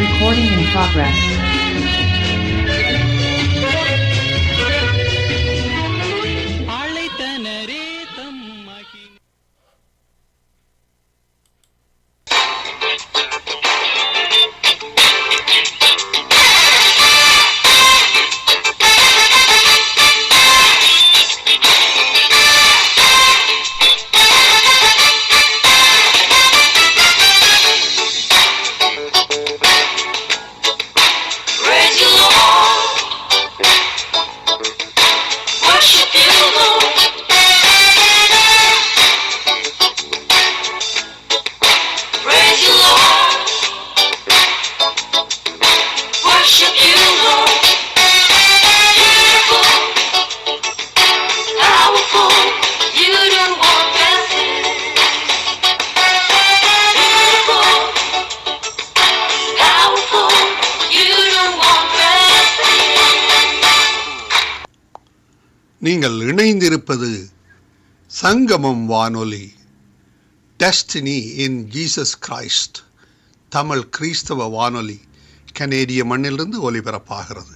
Recording in progress. நீங்கள் இணைந்திருப்பது சங்கமம் வானொலி, destiny in Jesus Christ, Tamil கிறிஸ்தவ வானொலி, கனேடிய மண்ணிலிருந்து ஒலிபரப்பாகிறது.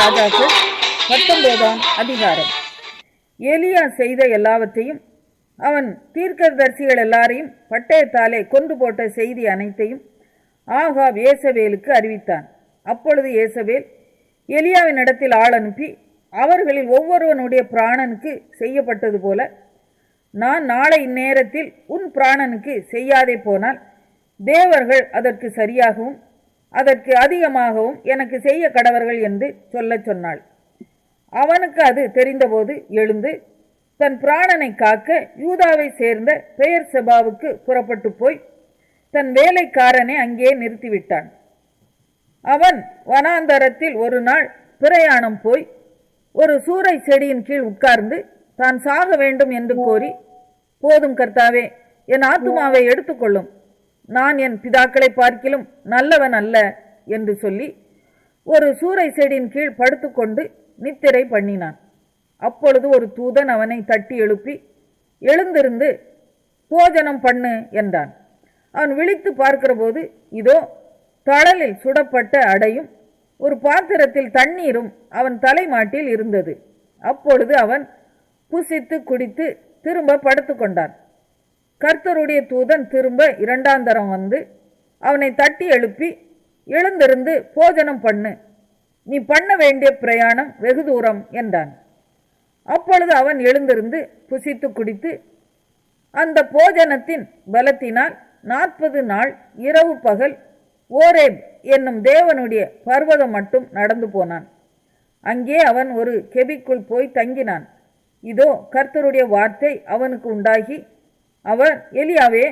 ராஜாக்கள் 19ஆம் அதிகாரம். எலியா செய்த எல்லாவற்றையும், அவன் தீர்க்கதரிசிகள் எல்லாரையும் பட்டயத்தாலே கொன்று போட்ட செய்தி அனைத்தையும் ஆகாப் ஏசபேலுக்கு அறிவித்தான். அப்பொழுது ஏசபேல் எலியாவின் இடத்தில் ஆள் அனுப்பி, அவர்களில் ஒவ்வொருவனுடைய பிராணனுக்கு செய்யப்பட்டது போல நான் நாளை இந்நேரத்தில் உன் பிராணனுக்கு செய்யாதே போனால் தேவர்கள் அதற்கு சரியாகவும் அதற்கு அதிகமாகவும் எனக்கு செய்ய கடவர்கள் என்று சொல்லச் சொன்னாள். அவனுக்கு அது தெரிந்தபோது எழுந்து தன் பிராணனை காக்க யூதாவை சேர்ந்த பெயர் செபாவுக்கு புறப்பட்டு போய் தன் வேலைக்காரனை அங்கே நிறுத்திவிட்டான். அவன் வனாந்தரத்தில் ஒரு நாள் பிரயாணம் போய் ஒரு சூரை செடியின் கீழ் உட்கார்ந்து தான் சாக வேண்டும் என்று கோரி, போதும் கர்த்தாவே, என் ஆத்துமாவை எடுத்துக்கொள்ளும், நான் என் பிதாக்களை பார்க்கிலும் நல்லவன் அல்ல என்று சொல்லி ஒரு சூரை செடியின் கீழ் படுத்துக்கொண்டு நித்திரை பண்ணினான். அப்பொழுது ஒரு தூதன் அவனை தட்டி எழுப்பி, எழுந்திருந்து போஜனம் பண்ணு என்றான். அவன் விழித்து பார்க்கிற போது, இதோ தழலில் சுடப்பட்ட அடையும் ஒரு பாத்திரத்தில் தண்ணீரும் அவன் தலைமாட்டில் இருந்தது. அப்பொழுது அவன் புசித்து குடித்து திரும்ப படுத்துக்கொண்டான். கர்த்தருடைய தூதன் திரும்ப 2ஆம் தரம் வந்து அவனை தட்டி எழுப்பி, எழுந்திருந்து போஜனம் பண்ணு, நீ பண்ண வேண்டிய பிரயாணம் வெகு தூரம் என்றான். அப்பொழுது அவன் எழுந்திருந்து புசித்து குடித்து அந்த போஜனத்தின் பலத்தினால் 40 நாள் இரவு பகல் ஓரேப் என்னும் தேவனுடைய பர்வதம் மட்டும் நடந்து போனான். அங்கே அவன் ஒரு கெபிக்குள் போய் தங்கினான். இதோ கர்த்தருடைய வார்த்தை அவனுக்கு உண்டாகி, அவர், எலியாவே,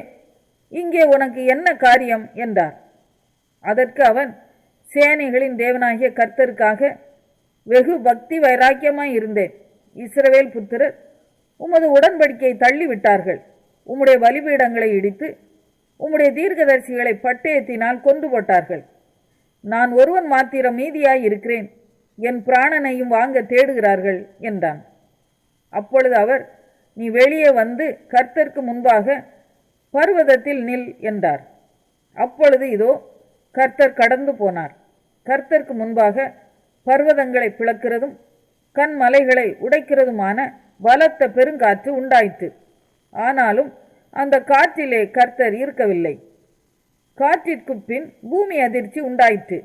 இங்கே உனக்கு என்ன காரியம் என்றார். அதற்கு அவன், சேனைகளின் தேவனாகிய கர்த்தருக்காக வெகு பக்தி வைராக்கியமாய் இருந்தேன். இஸ்ரவேல் புத்திரர் உமது உடன்படிக்கையை தள்ளிவிட்டார்கள், உம்முடைய பலிபீடங்களை இடித்து உம்முடைய தீர்க்கதரிசிகளை பட்டயத்தினால் கொண்டு போட்டார்கள். நான் ஒருவன் மாத்திரம் மீதியாய் இருக்கிறேன், என் பிராணனையும் வாங்க தேடுகிறார்கள் என்றான். அப்பொழுது அவர், நீ வெளியே வந்து கர்த்தருக்கு முன்பாக பர்வதத்தில் நில் என்றார். அப்பொழுது இதோ கர்த்தர் கடந்து போனார். கர்த்தருக்கு முன்பாக பர்வதங்களை பிளக்கிறதும் கண்மலைகளை உடைக்கிறதுமான பலத்த பெருங்காற்று உண்டாயிற்று. ஆனாலும் அந்த காற்றிலே கர்த்தர் இருக்கவில்லை. காற்றிற்கு பின் பூமி அதிர்ச்சி உண்டாயிற்று.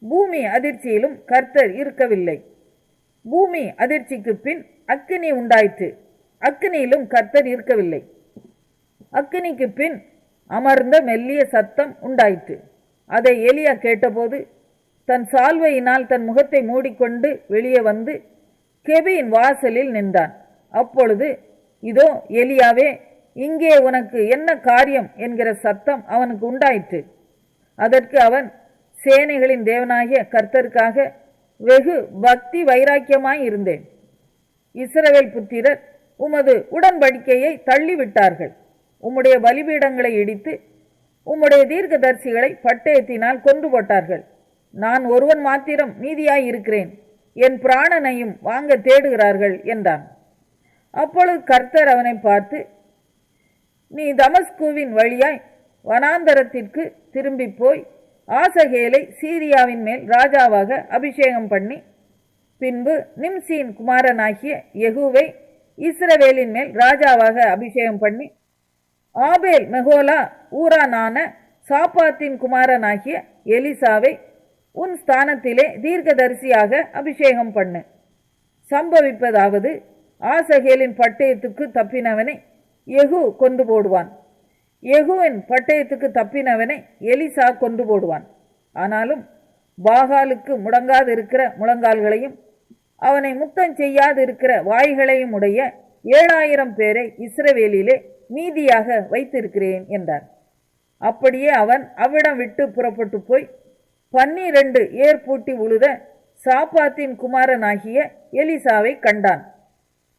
பூமி அதிர்ச்சியிலும் கர்த்தர் இருக்கவில்லை. பூமி அதிர்ச்சிக்கு பின் அக்கினி உண்டாயிற்று. அக்கினியிலும் கர்த்தர் இருக்கவில்லை. அக்கினிக்கு பின் அமர்ந்த மெல்லிய சத்தம் உண்டாயிற்று. அதை எலியா கேட்டபோது தன் சால்வையினால் தன் முகத்தை மூடிக்கொண்டு வெளியே வந்து கெபியின் வாசலில் நின்றான். அப்பொழுது, இதோ எலியாவே, இங்கே உனக்கு என்ன காரியம் என்கிற சத்தம் அவனுக்கு உண்டாயிற்று. அதற்கு அவன், சேனைகளின் தேவனாகிய கர்த்தருக்காக வெகு பக்தி வைராக்கியமாய் இருந்தேன். இஸ்ரவேல் புத்திரர் உமது உடன்படிக்கையை தள்ளிவிட்டார்கள். உம்முடைய பலிபீடங்களை இடித்து உம்முடைய தீர்க்கதரிசிகளை பட்டயத்தினால் கொன்று போட்டார்கள். நான் ஒருவன் மாத்திரம் மீதியாய் இருக்கிறேன். என் பிராணனையும் வாங்க தேடுகிறார்கள் என்றான். அப்பொழுது கர்த்தர் அவனை பார்த்து, நீ தமஸ்குவின் வழியாய் வனாந்தரத்திற்கு திரும்பி போய் ஆசகேலை சீரியாவின் மேல் ராஜாவாக அபிஷேகம் பண்ணி, பின்பு நிம்சியின் குமாரனாகிய யெகூவை இஸ்ரவேலின் மேல் ராஜாவாக அபிஷேகம் பண்ணி, ஆபேல் மெகோலா ஊரானான சாப்பாத்தின் குமாரனாகிய எலிசாவை உன் ஸ்தானத்திலே தீர்க்கதரிசியாக அபிஷேகம் பண்ணு. சம்பவிப்பதாவது, ஆசகேலின் பட்டயத்துக்கு தப்பினவனை யெகூ கொண்டு போடுவான். யெகூவின் பட்டயத்துக்கு தப்பினவனை எலிசா கொண்டு போடுவான். ஆனாலும் பாகாலுக்கு முடங்காதிருக்கிற முழங்கால்களையும் அவனை முத்தம் செய்யாதிருக்கிற வாய்களையும் உடைய 7000 பேரை இஸ்ரவேலிலே மீதியாக வைத்திருக்கிறேன் என்றார். அப்படியே அவன் அவ்விடம் விட்டு புறப்பட்டு போய் 12 ஏர் பூட்டி உழுத சாப்பாத்தின் குமாரனாகிய எலிசாவை கண்டான்.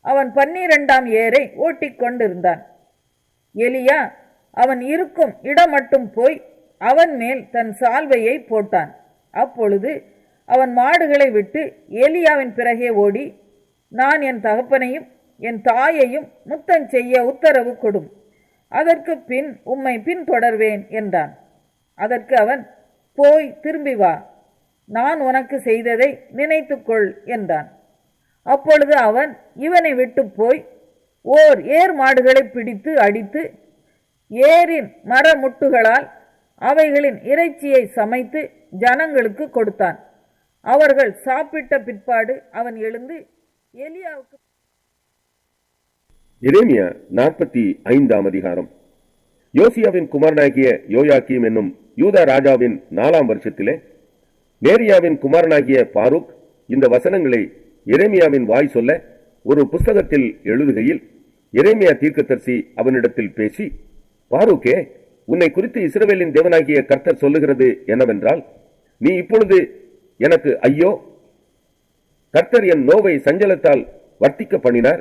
அவன் 12ஆம் ஏரை ஓட்டிக் கொண்டிருந்தான். எலியா அவன் இருக்கும் இடம் மட்டும் போய் அவன் மேல் தன் சால்வையை போட்டான். அப்பொழுது அவன் மாடுகளை விட்டு எலியாவின் பிறகே ஓடி, நான் என் தகப்பனையும் என் தாயையும் முத்தம் செய்ய உத்தரவு கொடும். அதற்கு பின் உம்மை பின்தொடர்வேன் என்றான். அதற்கு அவன், போய் திரும்பி வா, நான் உனக்கு செய்ததை நினைத்துக்கொள் என்றான். அப்பொழுது அவன் இவனை விட்டு போய் ஓர் ஏர் மாடுகளை பிடித்து அடித்து ஏரின் மரமுட்டுகளால் அவைகளின் இறைச்சியை சமைத்து ஜனங்களுக்கு கொடுத்தான். அவர்கள் சாப்பிட்ட பிற்பாடு அவன் எழுந்து எலியாவுக்கு. எரேமியா 45ஆம் அதிகாரம். யோசியாவின் குமாரனாகிய யோயாக்கீம் என்னும் யூதா ராஜாவின் 4ஆம் வருஷத்திலே நேரியாவின் குமாரனாகிய பாரூக் இந்த வசனங்களை எரேமியாவின் வாய் சொல்ல ஒரு புஸ்தகத்தில் எழுதுகையில், எரேமியா தீர்க்கதரிசி அவனிடத்தில் பேசி, பாரூக்கே, உன்னை குறித்து இஸ்ரவேலின் தேவனாகிய கர்த்தர் சொல்லுகிறது என்னவென்றால், நீ இப்பொழுது எனக்கு ஐயோ, கர்த்தர் என் நோவை சஞ்சலத்தால் வர்த்திக்க பண்ணினார்,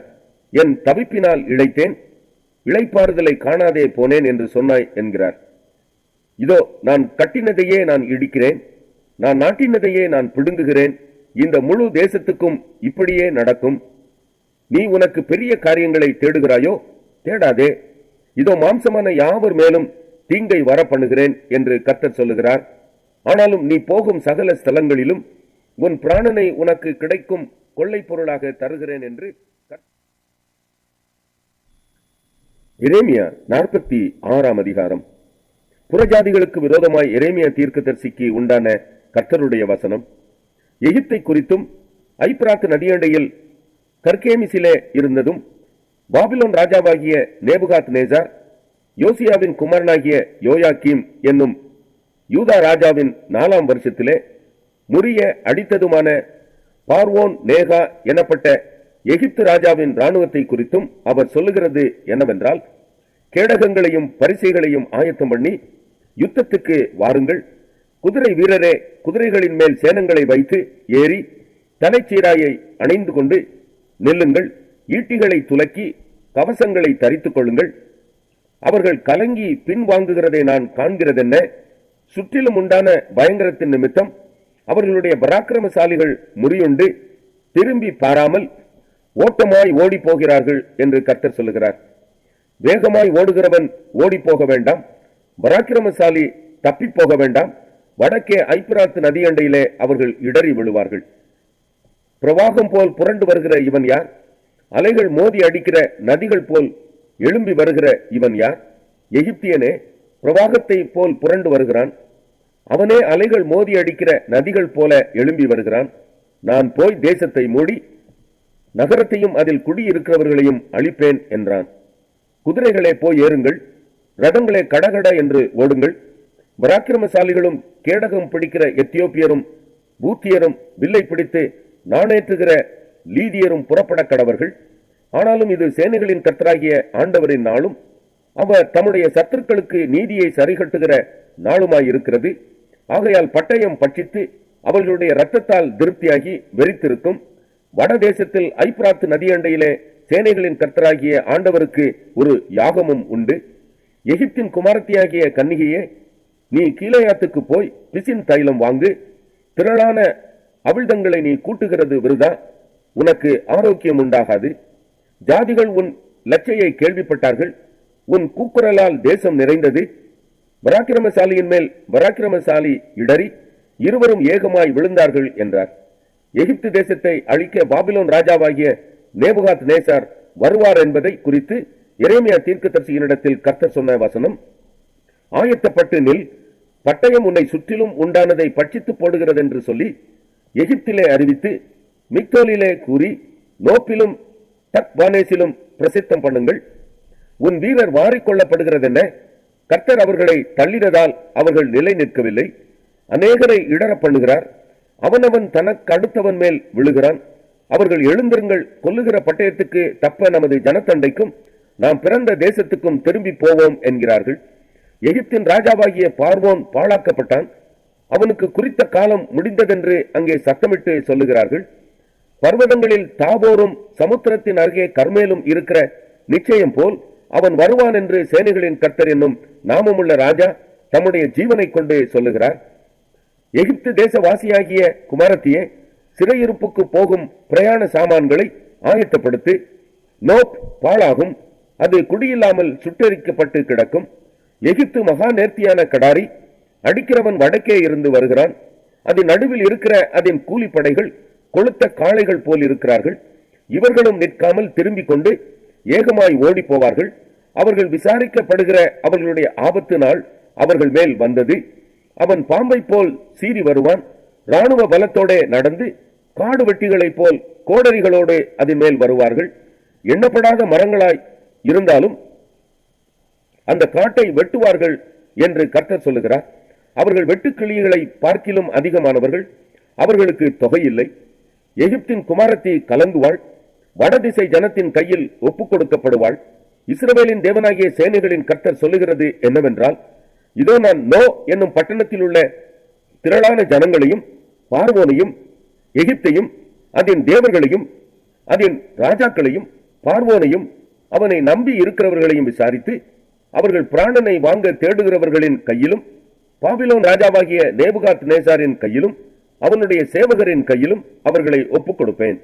என் தவிப்பினால் இழைத்தேன், இளைப்பாறுதலை காணாதே போனேன் என்று சொன்னாய் என்கிறார். இதோ, நான் கட்டினதையே நான் இடிக்கிறேன், நான் நாட்டினதையே நான் பிடுங்குகிறேன், இந்த முழு தேசத்துக்கும் இப்படியே நடக்கும். நீ உனக்கு பெரிய காரியங்களை தேடுகிறாயோ? தேடாதே. இதோ, மாம்சமான யாவர் மேலும் தீங்கை வர பண்ணுகிறேன் என்று கர்த்தர் சொல்லுகிறார். ஆனாலும் நீ போகும் சகல ஸ்தலங்களிலும் உன் பிராணனை உனக்கு கிடைக்கும் கொள்ளை பொருளாக தருகிறேன் என்று. எரேமியா 46ஆம் அதிகாரம். புறஜாதிகளுக்கு விரோதமாய் எரேமியா தீர்க்கதரிசிக்கு உண்டான கர்த்தருடைய வசனம். எகிப்தை குறித்தும் ஐப்ராத் நதியண்டையில் கர்கேமிசிலே இருந்ததும் பாபிலோன் ராஜாவாகிய நேபுகாத் நேசார் யோசியாவின் குமாரனாகிய யோயாக்கீம் என்னும் யூதா ராஜாவின் 4ஆம் வருஷத்திலே முறிய அடித்ததுமான பார்வோன் நேகா எனப்பட்ட எகிப்து ராஜாவின் இராணுவத்தை குறித்தும் அவர் சொல்லுகிறது என்னவென்றால், கேடகங்களையும் பரிசைகளையும் ஆயத்தம் பண்ணி யுத்தத்துக்கு வாருங்கள். குதிரை வீரரே, குதிரைகளின் மேல் சேனங்களை வைத்து ஏறி தலைச்சீராயை அணைந்து கொண்டு நெல்லுங்கள். ஈட்டிகளை துலக்கி கவசங்களை தரித்துக் கொள்ளுங்கள். அவர்கள் கலங்கி பின்வாங்குகிறதை நான் காண்கிறதென்ன? சுற்றிலும் உண்டான பயங்கரத்தின் நிமித்தம் அவர்களுடைய பராக்கிரமசாலிகள் முறியுண்டு திரும்பி பாராமல் ஓட்டமாய் ஓடி போகிறார்கள் என்று கர்த்தர் சொல்லுகிறார். வேகமாய் ஓடுகிறவன் ஓடி போக வேண்டாம், பராக்கிரமசாலி தப்பி போக வேண்டாம். வடக்கே ஐப்ராத் நதியண்டையிலே அவர்கள் இடறி விழுவார்கள். பிரவாகம் போல் புரண்டு வருகிற இவன் யார்? அலைகள் மோதி அடிக்கிற நதிகள் போல் எழும்பி வருகிற இவன் யார்? எகிப்தியனே, பிரவாகத்தை போல் புரண்டு வருகிறான். அவனே அலைகள் மோதி அடிக்கிற நதிகள் போல எழும்பி வருகிறான். நான் போய் தேசத்தை மூடி நகரத்தையும் அதில் குடியிருக்கிறவர்களையும் அழிப்பேன் என்றான். குதிரைகளே போய் ஏறுங்கள், ரதங்களே கடகட என்று ஓடுங்கள். பராக்கிரமசாலிகளும் கேடகம் பிடிக்கிற எத்தியோப்பியரும் பூத்தியரும் வில்லை பிடித்து நாணேற்றுகிற லீதியரும் புறப்பட கடவர்கள். ஆனாலும் இது சேனைகளின் கர்த்தராகிய ஆண்டவரின் நாளும் அவர் தம்முடைய சத்துருக்களுக்கு நீதியை சரிகட்டுகிற நாளுமாயிருக்கிறது. ஆகையால் பட்டயம் பட்சித்து அவர்களுடைய இரத்தத்தால் திருப்தியாகி வெறித்திருக்கும். வடதேசத்தில் ஐப்ராத்து நதியண்டையிலே சேனைகளின் கர்த்தராகிய ஆண்டவருக்கு ஒரு யாகமும் உண்டு. எகிப்தின் குமாரத்தியாகிய கன்னிகையே, நீ கீலேயாத்துக்கு போய் பிசின் தைலம் வாங்கு. திரளான அவிழ்தங்களை நீ கூட்டுகிறது விருதா, உனக்கு ஆரோக்கியம் உண்டாகாது. ஜாதிகள் உன் லட்சையை கேள்விப்பட்டார்கள், உன் கூக்குரலால் தேசம் நிறைந்தது. பராக்கிரமசாலியின் மேல் பராக்கிரமசாலி இடறி இருவரும் ஏகமாய் விழுந்தார்கள் என்றார். எகிப்து தேசத்தை அழிக்க பாபிலோன் ராஜாவாகிய நேபுகாத் நேசார் வருவார் என்பதை குறித்து எரேமியா தீர்க்கதரிசியினிடத்தில் கர்த்தர் சொன்ன வசனம், ஆயத்தப்பட்டு நில், பட்டயம் உன்னை சுற்றிலும் உண்டானதை பட்சித்து போடுகிறது என்று சொல்லி எகிப்திலே அறிவித்து மிக்தோலிலே கூறி நோப்பிலும் தக்பானேசிலும் பிரசித்தம் பண்ணுங்கள். உன் வீரர் வாரிக்கொள்ளப்படுகிறதென்ன? கர்த்தர் அவர்களை தள்ளினதால் அவர்கள் நிலை நிற்கவில்லை. அநேகரை இடர பண்ணுகிறார். அவனவன் தனக்கு அடுத்தவன் மேல் விழுகிறான். அவர்கள் எழுந்திருங்கள், கொல்லுகிற பட்டயத்துக்கு தப்ப நமது ஜனத்தண்டைக்கும் நாம் பிறந்த தேசத்துக்கும் திரும்பி போவோம் என்கிறார்கள். எகிப்தின் ராஜாவாகிய பார்வோன் பாழாக்கப்பட்டான். அவனுக்கு குறித்த காலம் முடிந்ததென்று அங்கே சத்தமிட்டு சொல்லுகிறார்கள். பர்வதங்களில் தாபோரும் சமுத்திரத்தின் அருகே கர்மேலும் இருக்கிற நிச்சயம் போல் அவன் வருவான் என்று சேனைகளின் கர்த்தர் என்னும் நாமமுள்ள ராஜா தம்முடைய ஜீவனை கொண்டு சொல்லுகிறார். எகிப்து தேசவாசியாகிய குமாரத்தியே, சிறையிருப்புக்கு போகும் பிரயாண சாமான்களை ஆயத்தப்படுத்து. நோப் பாழாகும், அது குடியில்லாமல் சுட்டெரிக்கப்பட்டு கிடக்கும். எகிப்து மகா நேர்த்தியான கடாரி, அடிக்கிறவன் வடக்கே இருந்து வருகிறான். அதன் நடுவில் இருக்கிற அதன் கூலிப்படைகள் கொளுத்த காளைகள் போல் இருக்கிறார்கள். இவர்களும் நிற்காமல் திரும்பிக் கொண்டு ஏகமாய் ஓடி போவார்கள். அவர்கள் விசாரிக்கப்படுகிற அவர்களுடைய ஆபத்து நாள் அவர்கள் மேல் வந்தது. அவன் பாம்பை போல் சீறி வருவான். இராணுவ பலத்தோட நடந்து காடு வெட்டிகளைப் போல் கோடரிகளோடு அதன் மேல் வருவார்கள். எண்ணப்படாத மரங்களாய் இருந்தாலும் அந்த காட்டை வெட்டுவார்கள் என்று கர்த்தர் சொல்லுகிறார். அவர்கள் வெட்டுக்கிளிகளை பார்க்கிலும் அதிகமானவர்கள், அவர்களுக்கு தொகையில்லை. எகிப்தின் குமாரத்தி கலங்குவாள், வடதிசை ஜனத்தின் கையில் ஒப்புக் கொடுக்கப்படுவாள். இஸ்ரவேலின் தேவனாகிய சேனைகளின் கர்த்தர் சொல்லுகிறது என்னவென்றால், இதோ நான் நோ என்னும் பட்டணத்தில் உள்ள திரளான ஜனங்களையும் பார்வோனையும் எகிப்தையும் அதன் தேவர்களையும் அதன் ராஜாக்களையும் பார்வோனையும் அவனை நம்பி இருக்கிறவர்களையும் விசாரித்து அவர்கள் பிராணனை வாங்க தேடுகிறவர்களின் கையிலும் பாபிலோன் ராஜாவாகிய நேபுகாத் நேசாரின் கையிலும் அவனுடைய சேவகரின் கையிலும் அவர்களை ஒப்புக் கொடுப்பேன்.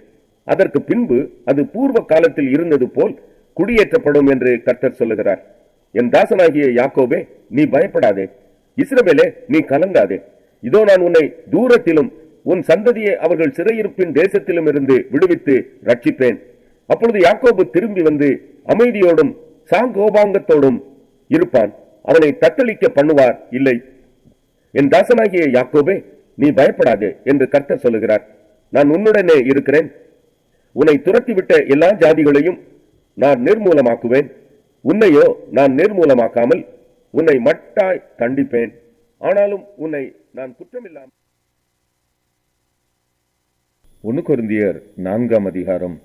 அதற்கு பின்பு அது பூர்வ காலத்தில் இருந்தது போல் குடியேற்றப்படும் என்று கர்த்தர் சொல்லுகிறார். என் தாசனாகிய யாக்கோபே, நீ பயப்படாதே. இஸ்ரவேலே, நீ கலங்காதே. இதோ நான் உன்னை தூரத்திலும் உன் சந்ததியை அவர்கள் சிறையிருப்பின் தேசத்திலும் இருந்து விடுவித்து ரட்சிப்பேன். அப்பொழுது யாக்கோபு திரும்பி வந்து அமைதியோடும் சாங்கோபாங்கத்தோடும் இருப்பான். அவனை தத்தளிக்க பண்ணுவார் இல்லை. என் தாசனாகிய யாக்கோபே, நீ பயப்படாதே என்று கர்த்தர் சொல்லுகிறார். நான் உன்னுடனே இருக்கிறேன். உன்னை துரத்திவிட்ட எல்லா ஜாதிகளையும் நான் நிர்மூலமாக்குவேன். உன்னையோ நான் நிர்மூலமாக்காமல் உன்னை மட்டாய் கண்டிப்பேன். ஆனாலும் உன்னை நான் குற்றமில்லாமல். 1 கொரிந்தியர் 4ஆம் அதிகாரம்.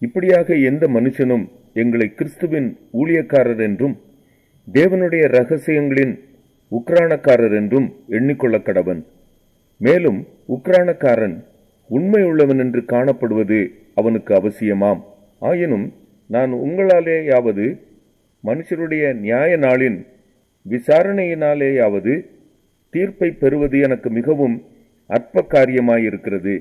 இப்படியாக எந்த மனுஷனும் எங்களை கிறிஸ்துவின் ஊழியக்காரர் என்றும் தேவனுடைய இரகசியங்களின் உக்ரானக்காரர் என்றும் எண்ணிக்கொள்ள கடவன். மேலும் உக்ரானக்காரன் உண்மையுள்ளவன் என்று காணப்படுவது அவனுக்கு அவசியமாம். ஆயினும் நான் உங்களாலேயாவது மனுஷருடைய நியாய நாளின் விசாரணையினாலேயாவது தீர்ப்பை பெறுவது எனக்கு மிகவும் அற்ப காரியமாயிருக்கிறது.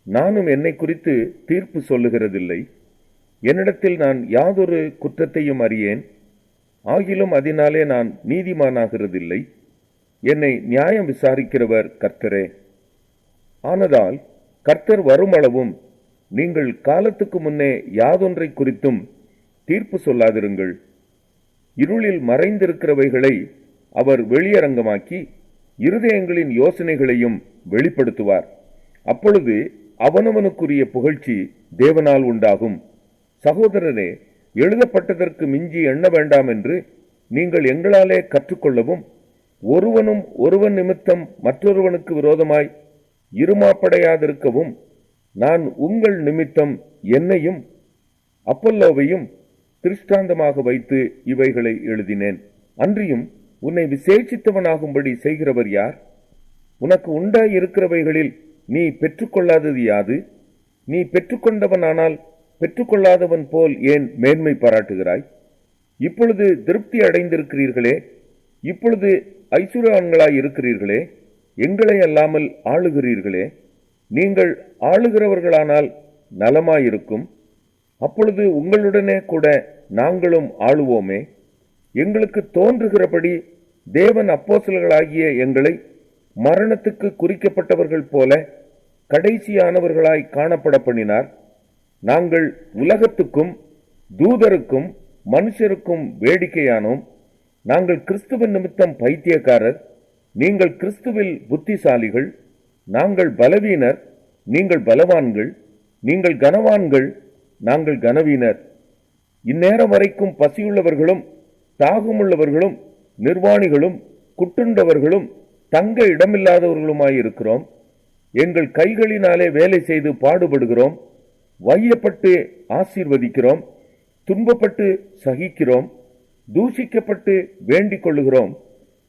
நானும் என்னை குறித்து தீர்ப்பு சொல்லுகிறதில்லை. என்னிடத்தில் நான் யாதொரு குற்றத்தையும் அறியேன். ஆகிலும் அதனாலே நான் நீதிமானாகிறதில்லை. என்னை நியாயம் விசாரிக்கிறவர் கர்த்தரே. ஆனதால் கர்த்தர் வருமளவும் நீங்கள் காலத்துக்கு முன்னே யாதொன்றை குறித்தும் தீர்ப்பு சொல்லாதிருங்கள். இருளில் மறைந்திருக்கிறவைகளை அவர் வெளியரங்கமாக்கி இருதயங்களின் யோசனைகளையும் வெளிப்படுத்துவார். அப்பொழுது அவனவனுக்குரிய புகழ்ச்சி தேவனால் உண்டாகும். சகோதரரே, எழுதப்பட்டதற்கு மிஞ்சி எண்ண வேண்டாம் என்று நீங்கள் எங்களாலே கற்றுக்கொள்ளவும், ஒருவனும் ஒருவன் நிமித்தம் மற்றொருவனுக்கு விரோதமாய் இருமாப்படையாதிருக்கவும் நான் உங்கள் நிமித்தம் என்னையும் அப்பல்லோவையும் திருஷ்டாந்தமாக வைத்து இவைகளை எழுதினேன். அன்றியும் உன்னை விசேஷித்தவனாகும்படி செய்கிறவர் யார்? உனக்கு உண்டாய் இருக்கிறவைகளில் நீ பெற்றுக்கொள்ளாதது யாது? நீ பெற்றுக்கொண்டவனானால் பெற்றுக்கொள்ளாதவன் போல் ஏன் மேன்மை பாராட்டுகிறாய்? இப்பொழுது திருப்தி அடைந்திருக்கிறீர்களே, இப்பொழுது ஐசுரான்களாய் இருக்கிறீர்களே, எங்களை அல்லாமல் ஆளுகிறீர்களே. நீங்கள் ஆளுகிறவர்களானால் நலமாயிருக்கும். அப்பொழுது உங்களுடனே கூட நாங்களும் ஆளுவோமே. எங்களுக்கு தோன்றுகிறபடி தேவன் அப்போஸ்தலர்களாகிய எங்களை மரணத்துக்கு குறிக்கப்பட்டவர்கள் போல கடைசியானவர்களாய் காணப்பட பண்ணினார். நாங்கள் உலகத்துக்கும் தூதருக்கும் மனுஷருக்கும் வேடிக்கையானோம். நாங்கள் கிறிஸ்துவின் நிமித்தம் பைத்தியக்காரர், நீங்கள் கிறிஸ்துவில் புத்திசாலிகள். நாங்கள் பலவீனர், நீங்கள் பலவான்கள். நீங்கள் கனவான்கள், நாங்கள் கனவீனர். இந்நேரம் வரைக்கும் பசியுள்ளவர்களும் தாகமுள்ளவர்களும் நிர்வாணிகளும் குட்டுண்டவர்களும் தங்க இடமில்லாதவர்களுமாயிருக்கிறோம். எங்கள் கைகளினாலே வேலை செய்து பாடுபடுகிறோம், வையப்பட்டு ஆசீர்வதிக்கிறோம், துன்பப்பட்டு சகிக்கிறோம், தூஷிக்கப்பட்டு வேண்டிக் கொள்ளுகிறோம்.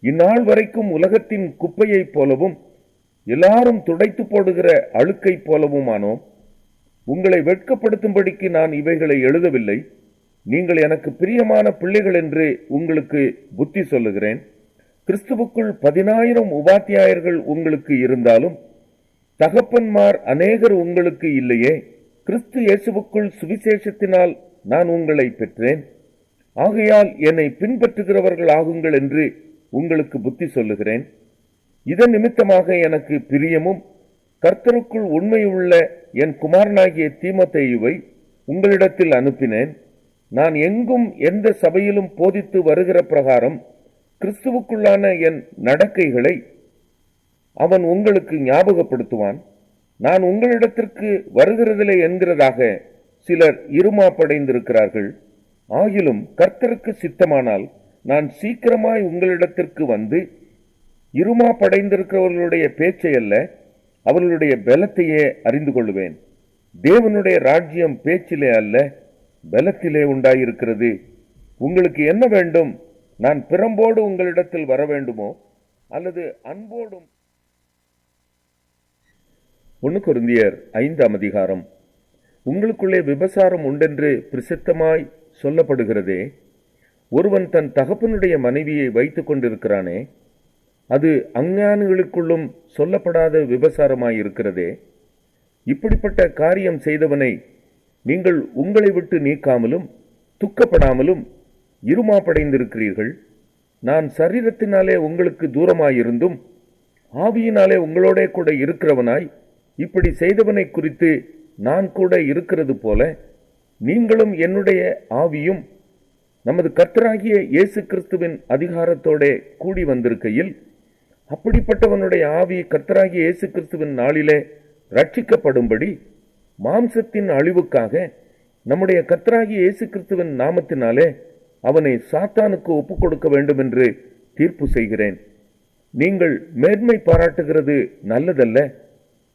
இந்நாள் வரைக்கும் உலகத்தின் குப்பையைப் போலவும் எல்லாரும் துடைத்து போடுகிற அழுக்கைப் போலவுமானோம். உங்களை வெட்கப்படுத்தும்படிக்கு நான் இவைகளை எழுதவில்லை. நீங்கள் எனக்கு பிரியமான பிள்ளைகள் என்று உங்களுக்கு புத்தி சொல்லுகிறேன். கிறிஸ்துவுக்குள் 10,000 உபாத்தியாயர்கள் உங்களுக்கு இருந்தாலும் தகப்பன்மார் அநேகர் உங்களுக்கு இல்லையே. கிறிஸ்து இயேசுவுக்குள் சுவிசேஷத்தினால் நான் உங்களை பெற்றேன். ஆகையால் என்னை பின்பற்றுகிறவர்கள் ஆகுங்கள் என்று உங்களுக்கு புத்தி சொல்லுகிறேன். இதன் நிமித்தமாக எனக்கு பிரியமும் கர்த்தருக்குள் உண்மையுள்ள என் குமாரனாகிய தீமோத்தேயுவை உங்களிடத்தில் அனுப்பினேன். நான் எங்கும் எந்த சபையிலும் போதித்து வருகிற பிரகாரம் கிறிஸ்துவுக்குள்ளான என் நடக்கைகளை அவன் உங்களுக்கு ஞாபகப்படுத்துவான். நான் உங்களிடத்திற்கு வருகிறதில்லை என்கிறதாக சிலர் இருமாப்படைந்திருக்கிறார்கள். ஆகிலும் கர்த்தருக்கு சித்தமானால் நான் சீக்கிரமாய் உங்களிடத்திற்கு வந்து இருமாப்படைந்திருக்கிறவர்களுடைய பேச்சை அல்ல, அவர்களுடைய பலத்தையே அறிந்து கொள்ளுவேன். தேவனுடைய ராஜ்யம் பேச்சிலே அல்ல, பலத்திலே உண்டாயிருக்கிறது. உங்களுக்கு என்ன வேண்டும்? நான் பிரம்போடு உங்களிடத்தில் வர வேண்டுமோ அல்லது அன்போடும்? 1 கொரிந்தியர் 5ஆம் அதிகாரம். உங்களுக்குள்ளே விபசாரம் உண்டென்று பிரசித்தமாய் சொல்லப்படுகிறதே. ஒருவன் தன் தகப்பனுடைய மனைவியை வைத்துக் கொண்டிருக்கிறானே, அது அஞ்ஞானிகளுக்குள்ளும் சொல்லப்படாத விபசாரமாயிருக்கிறதே. இப்படிப்பட்ட காரியம் செய்தவனை நீங்கள் உங்களை விட்டு நீக்காமலும் துக்கப்படாமலும் இருமாப்படைந்திருக்கிறீர்கள். நான் சரீரத்தினாலே உங்களுக்கு தூரமாயிருந்தும் ஆவியினாலே உங்களோட கூட இருக்கிறவனாய் இப்படி செய்தவனை குறித்து நான் கூட இருக்கிறது போல நீங்களும் என்னுடைய ஆவியும் நமது கர்த்தராகிய இயேசு கிறிஸ்துவின் அதிகாரத்தோட கூடி வந்திருக்கையில், அப்படிப்பட்டவனுடைய ஆவி கர்த்தராகிய இயேசு கிறிஸ்துவின் நாளிலே ரட்சிக்கப்படும்படி மாம்சத்தின் அழிவுக்காக நம்முடைய கர்த்தராகிய இயேசு கிறிஸ்துவின் நாமத்தினாலே அவனை சாத்தானுக்கு ஒப்புக் கொடுக்க வேண்டும் என்று தீர்ப்பு செய்கிறேன். நீங்கள் மேன்மை பாராட்டுகிறது நல்லதல்ல.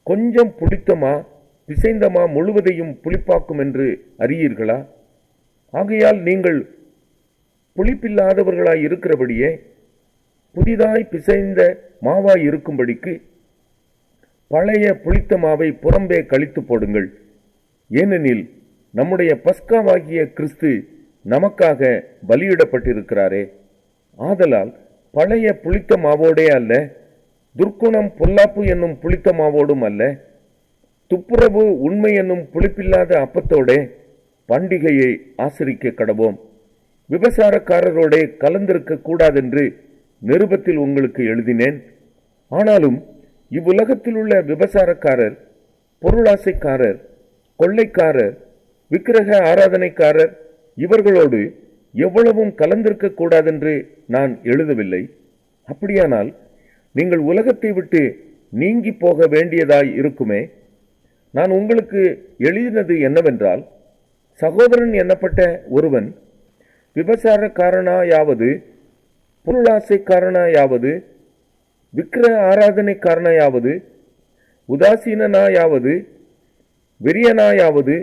கொஞ்சம் புளித்தமா பிசைந்தமா முழுவதையும் புளிப்பாக்கும் என்று அறியீர்களா? ஆகையால் நீங்கள் புளிப்பில்லாதவர்களாய் இருக்கிறபடியே புதிதாய் பிசைந்த மாவாய் இருக்கும்படிக்கு பழைய புளித்த மாவை புறம்பே கழித்து போடுங்கள். ஏனெனில் நம்முடைய பஸ்காவாகிய கிறிஸ்து நமக்காக பலியிடப்பட்டிருக்கிறாரே. ஆதலால் பழைய புளித்த மாவோடே அல்ல, துர்க்குணம் பொல்லாப்பு என்னும் புளித்த மாவோடும் அல்ல, துப்புரவு உண்மை என்னும் புளிப்பில்லாத அப்பத்தோடே பண்டிகையை ஆசரிக்க கடவோம். விபசாரக்காரரோடே கலந்திருக்க கூடாதென்று நிருபத்தில் உங்களுக்கு எழுதினேன். ஆனாலும் இவ்வுலகத்தில் உள்ள விபசாரக்காரர், பொருளாசைக்காரர், கொள்ளைக்காரர், விக்கிரக ஆராதனைக்காரர் இவர்களோடு எவ்வளவும் கலந்திருக்க கூடாதென்று நான் எழுதவில்லை. அப்படியானால் நீங்கள் உலகத்தை விட்டு நீங்கி போக வேண்டியதாய் இருக்குமே. நான் உங்களுக்கு எழுதினது என்னவென்றால், சகோதரன் எண்ணப்பட்ட ஒருவன் விபசாரக்காரனாயாவது, பொருளாசைக்காரனாயாவது, விக்கிர ஆராதனைக்காரனாயாவது, உதாசீனாயாவது, வெறியனாயாவது,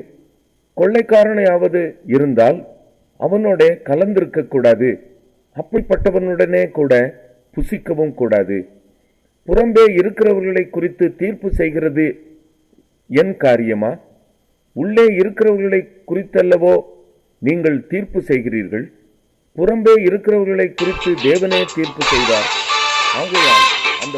கொள்ளைக்காரனையாவது இருந்தால் அவனோட கலந்திருக்க கூடாது. அப்படிப்பட்டவனுடனே கூட புசிக்கவும் கூடாது. புறம்பே இருக்கிறவர்களை குறித்து தீர்ப்பு செய்கிறது என் காரியமா? உள்ளே இருக்கிறவர்களை குறித்தல்லவோ நீங்கள் தீர்ப்பு செய்கிறீர்கள். புறம்பே இருக்கிறவர்களை குறித்து தேவனே தீர்ப்பு செய்தார். ஆகையால் அந்த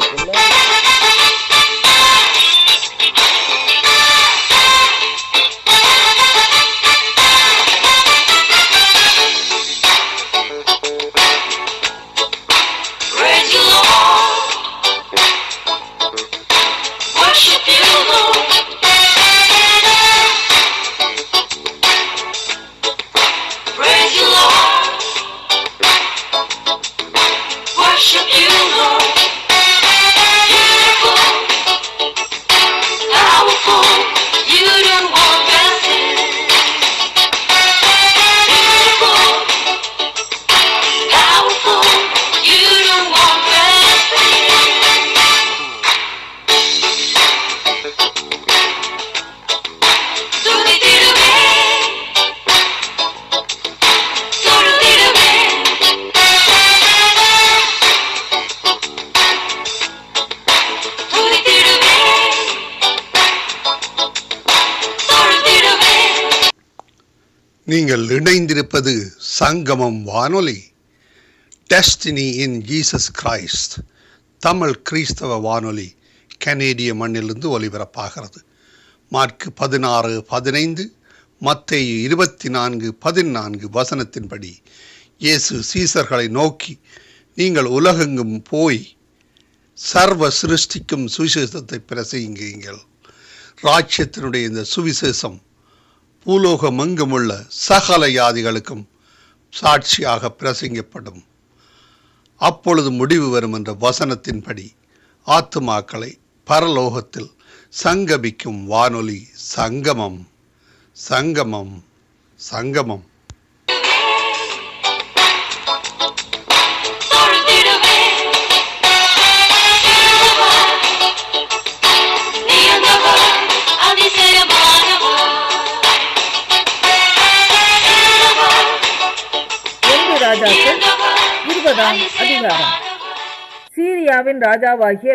நீங்கள் இணைந்திருப்பது சங்கமம் வானொலி, destiny in Jesus Christ, Tamil கிறிஸ்தவ வானொலி, கனேடிய மண்ணிலிருந்து ஒலிபரப்பாகிறது. மார்க்கு 16:15, மத்தேயு 24:14 வசனத்தின்படி இயேசு சீசர்களை நோக்கி, நீங்கள் உலகெங்கும் போய் சர்வ சிருஷ்டிக்கும் சுவிசேஷத்தை பிரசங்கியுங்கள். ராஜ்யத்தினுடைய இந்த சுவிசேஷம் பூலோகமெங்குமுள்ள சகல ஜாதிகளுக்கும் சாட்சியாக பிரசங்கப்படும். அப்பொழுது முடிவு வரும் என்ற வசனத்தின்படி ஆத்துமாக்களை பரலோகத்தில் சங்கமிக்கும் வானொலி சங்கமம், சங்கமம், சங்கமம். ராஜாக்கள் 20ஆம் அதிகாரம். சீரியாவின் ராஜாவாகிய